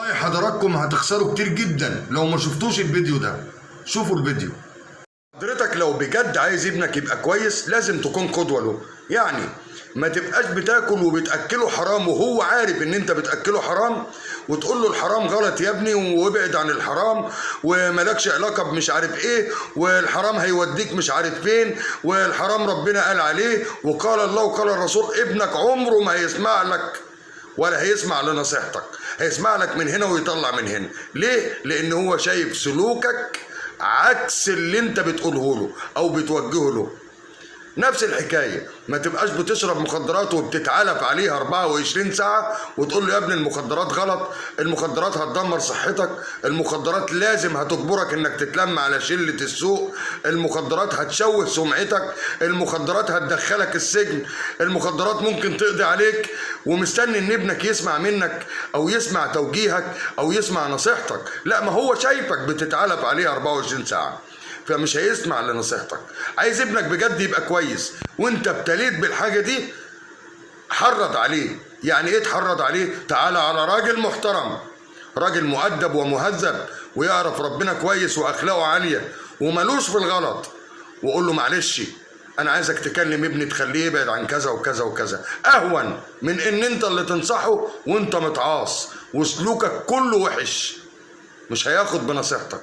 والله حضراتكم هتخسروا كتير جدا لو ما شفتوش الفيديو ده. شوفوا الفيديو. حضرتك لو بجد عايز ابنك يبقى كويس لازم تكون قدوة له. يعني ما تبقاش بتاكل وبتاكله حرام وهو عارف ان انت بتاكله حرام وتقول له الحرام غلط يا ابني وابعد عن الحرام وملكش علاقه بمش عارف ايه والحرام هيوديك مش عارف فين والحرام ربنا قال عليه وقال الله وقال الرسول. ابنك عمره ما هيسمع لك ولا هيسمع لنصيحتك، هيسمع لك من هنا ويطلع من هنا. ليه؟ لان هو شايف سلوكك عكس اللي انت بتقوله له او بتوجهه له. نفس الحكايه، ما تبقاش بتشرب مخدرات وبتتعلف عليها 24 ساعه وتقول له يا ابني المخدرات غلط، المخدرات هتدمر صحتك، المخدرات لازم هتجبرك انك تتلم على شله السوق، المخدرات هتشوه سمعتك، المخدرات هتدخلك السجن، المخدرات ممكن تقضي عليك، ومستني ان ابنك يسمع منك او يسمع توجيهك او يسمع نصيحتك. لا، ما هو شايفك بتتعلف عليها 24 ساعه فمش هيسمع لنصيحتك. عايز ابنك بجد يبقى كويس وانت ابتليت بالحاجه دي، حرض عليه. يعني ايه تحرض عليه؟ تعالى على راجل محترم، راجل مؤدب ومهذب ويعرف ربنا كويس واخلاقه عاليه وملوش في الغلط، وقول له معلش انا عايزك تكلم ابني تخليه يبعد عن كذا وكذا وكذا، اهون من ان انت اللي تنصحه وانت متعاص وسلوكك كله وحش. مش هياخد بنصيحتك.